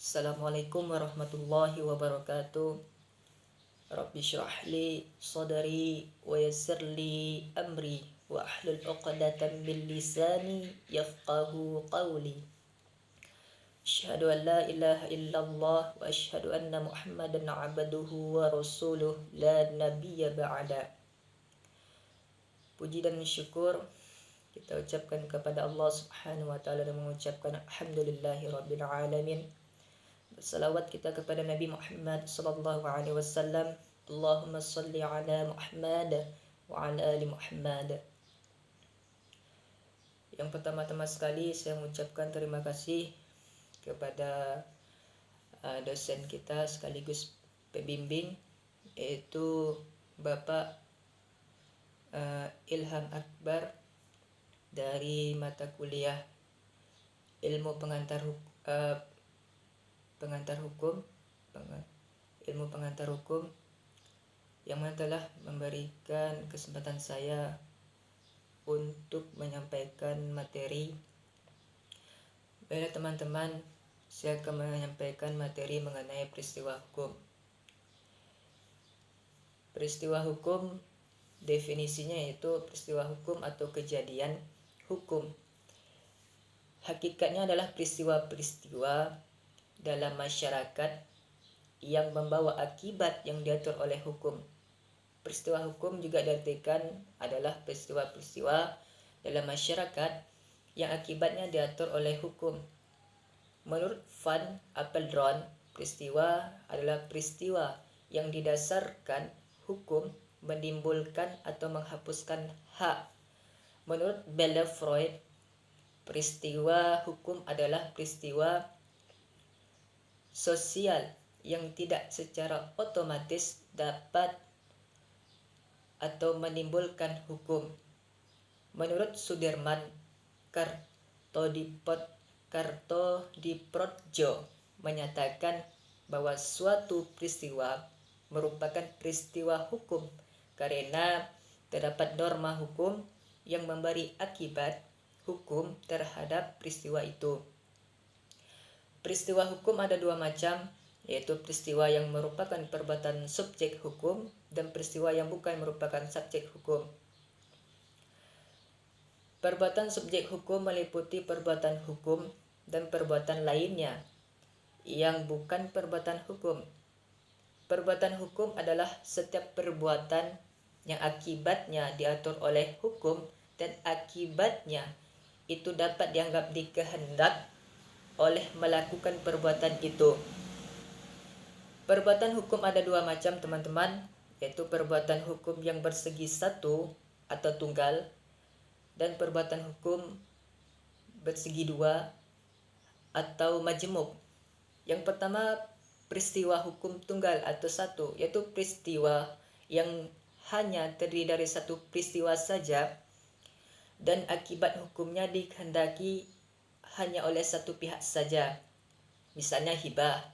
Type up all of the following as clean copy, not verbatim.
Assalamualaikum warahmatullahi wabarakatuh. Rabbi shrah li sadri wa yassir li amri wa ahlul 'uqdatam min lisani yafqahu qawli. Asyhadu an la ilaha illallah wa asyhadu anna Muhammadan 'abduhu wa rasuluh la nabiyya ba'da. Puji dan syukur kita ucapkan kepada Allah Subhanahu wa taala dan mengucapkan alhamdulillahi rabbil alamin. Salawat kita kepada Nabi Muhammad sallallahu alaihi wasallam. Allahumma salli ala Muhammad wa ala ali Muhammad. Yang pertama-tama sekali saya mengucapkan terima kasih kepada dosen kita sekaligus pembimbing, yaitu Bapak Ilham Akbar dari mata kuliah ilmu ilmu pengantar hukum, yang mana telah memberikan kesempatan saya untuk menyampaikan materi. Baiklah teman-teman, saya akan menyampaikan materi mengenai peristiwa hukum. Peristiwa hukum definisinya yaitu peristiwa hukum atau kejadian hukum. Hakikatnya adalah peristiwa-peristiwa dalam masyarakat yang membawa akibat yang diatur oleh hukum. Peristiwa hukum juga diartikan adalah peristiwa-peristiwa dalam masyarakat yang akibatnya diatur oleh hukum. Menurut Van Apeldoorn, peristiwa adalah peristiwa yang didasarkan hukum menimbulkan atau menghapuskan hak. Menurut Bella Freud, peristiwa hukum adalah peristiwa sosial yang tidak secara otomatis dapat atau menimbulkan hukum. Menurut Sudirman, Kartodiprodjo menyatakan bahwa suatu peristiwa merupakan peristiwa hukum karena terdapat norma hukum yang memberi akibat hukum terhadap peristiwa itu. Peristiwa hukum ada dua macam, yaitu peristiwa yang merupakan perbuatan subjek hukum dan peristiwa yang bukan merupakan subjek hukum. Perbuatan subjek hukum meliputi perbuatan hukum dan perbuatan lainnya yang bukan perbuatan hukum. Perbuatan hukum adalah setiap perbuatan yang akibatnya diatur oleh hukum dan akibatnya itu dapat dianggap dikehendak oleh melakukan perbuatan itu. Perbuatan hukum ada dua macam teman-teman, yaitu perbuatan hukum yang bersegi satu atau tunggal dan perbuatan hukum bersegi dua atau majemuk. Yang pertama, peristiwa hukum tunggal atau satu, yaitu peristiwa yang hanya terdiri dari satu peristiwa saja dan akibat hukumnya dikehendaki hanya oleh satu pihak saja. Misalnya hibah,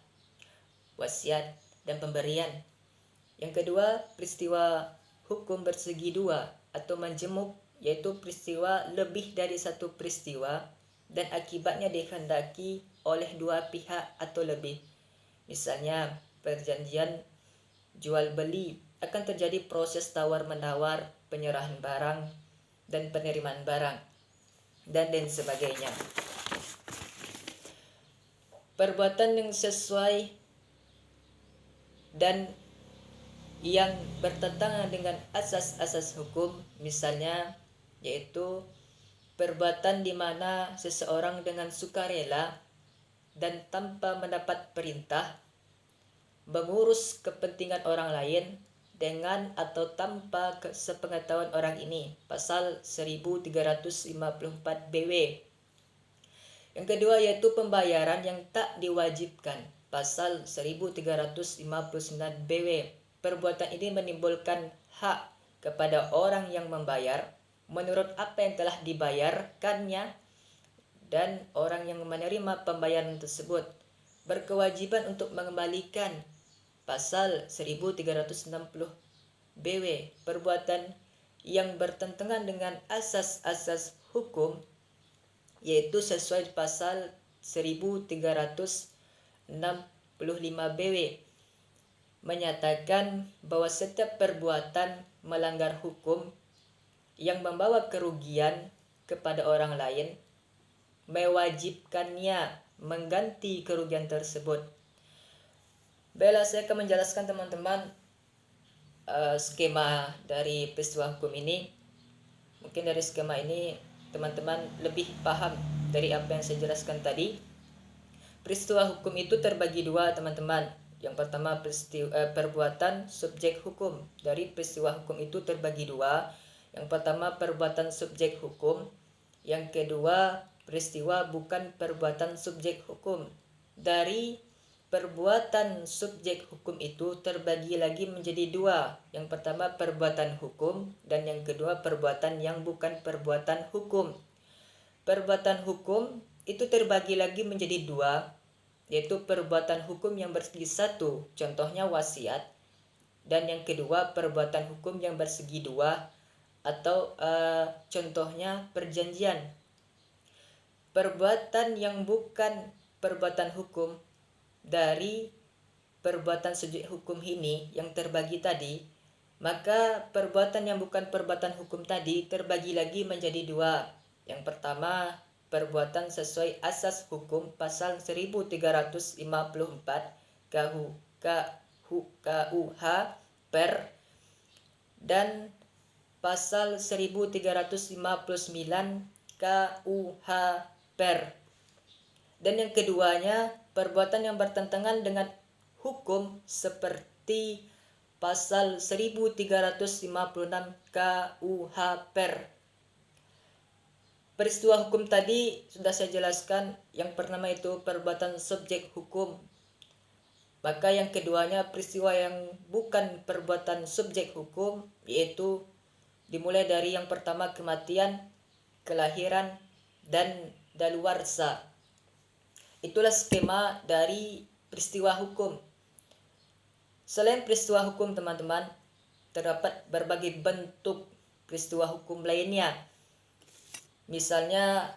wasiat, dan pemberian. Yang kedua, peristiwa hukum bersegi dua atau majemuk, yaitu peristiwa lebih dari satu peristiwa dan akibatnya dikehendaki oleh dua pihak atau lebih. Misalnya perjanjian jual beli, akan terjadi proses tawar-menawar, penyerahan barang, dan penerimaan barang, dan lain sebagainya. Perbuatan yang sesuai dan yang bertentangan dengan asas-asas hukum, misalnya yaitu perbuatan di mana seseorang dengan sukarela dan tanpa mendapat perintah mengurus kepentingan orang lain dengan atau tanpa sepengetahuan orang ini, pasal 1354 BW. Yang kedua yaitu pembayaran yang tak diwajibkan, pasal 1359 BW. Perbuatan ini menimbulkan hak kepada orang yang membayar menurut apa yang telah dibayarkannya, dan orang yang menerima pembayaran tersebut berkewajiban untuk mengembalikan, pasal 1360 BW. Perbuatan yang bertentangan dengan asas-asas hukum, yaitu sesuai pasal 1364 65 BW menyatakan bahwa setiap perbuatan melanggar hukum yang membawa kerugian kepada orang lain mewajibkannya mengganti kerugian tersebut. Baiklah, saya akan menjelaskan teman-teman skema dari peristiwa hukum ini. Mungkin dari skema ini teman-teman lebih paham dari apa yang saya jelaskan tadi. Peristiwa hukum itu terbagi dua, teman-teman. Yang pertama perbuatan subjek hukum. Dari peristiwa hukum itu terbagi dua. Yang pertama perbuatan subjek hukum. Yang kedua peristiwa bukan perbuatan subjek hukum. Dari perbuatan subjek hukum itu terbagi lagi menjadi dua. Yang pertama perbuatan hukum dan yang kedua perbuatan yang bukan perbuatan hukum. Perbuatan hukum itu terbagi lagi menjadi dua, yaitu perbuatan hukum yang bersegi satu, contohnya wasiat, dan yang kedua perbuatan hukum yang bersegi dua atau contohnya perjanjian. Perbuatan yang bukan perbuatan hukum dari perbuatan subjek hukum ini yang terbagi tadi, maka perbuatan yang bukan perbuatan hukum tadi terbagi lagi menjadi dua. Yang pertama, perbuatan sesuai asas hukum pasal 1354 KUH per dan pasal 1359 KUH per. Dan yang keduanya, perbuatan yang bertentangan dengan hukum seperti pasal 1356 KUH per. Peristiwa hukum tadi sudah saya jelaskan. Yang pertama itu perbuatan subjek hukum. Maka yang keduanya peristiwa yang bukan perbuatan subjek hukum, yaitu dimulai dari yang pertama kematian, kelahiran, dan daluarsa. Itulah skema dari peristiwa hukum. Selain peristiwa hukum, teman-teman, terdapat berbagai bentuk peristiwa hukum lainnya. Misalnya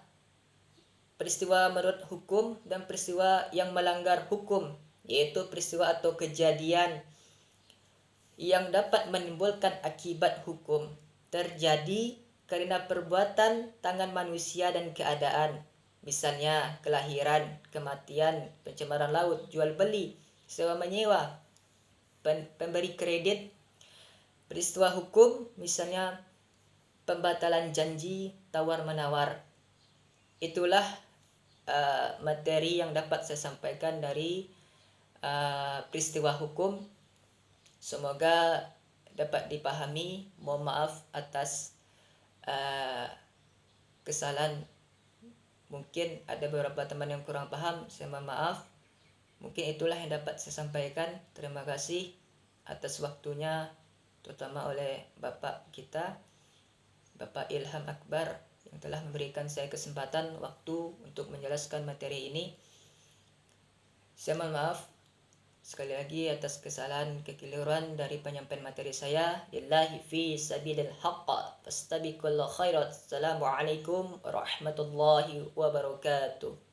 peristiwa menurut hukum dan peristiwa yang melanggar hukum, yaitu peristiwa atau kejadian yang dapat menimbulkan akibat hukum terjadi karena perbuatan tangan manusia dan keadaan. Misalnya kelahiran, kematian, pencemaran laut, jual beli, sewa menyewa, pemberi kredit. Peristiwa hukum misalnya pembatalan janji, tawar menawar. Itulah materi yang dapat saya sampaikan dari peristiwa hukum. Semoga dapat dipahami. Mohon maaf atas kesalahan. Mungkin ada beberapa teman yang kurang paham, saya mohon maaf. Mungkin itulah yang dapat saya sampaikan. Terima kasih atas waktunya, terutama oleh Bapak kita, Bapak Ilham Akbar, yang telah memberikan saya kesempatan waktu untuk menjelaskan materi ini. Saya mohon maaf sekali lagi atas kesalahan kekeliruan dari penyampaian materi saya. Lillahi fi sabilil haqq fastabiqul khairat. Assalamualaikum warahmatullahi wabarakatuh.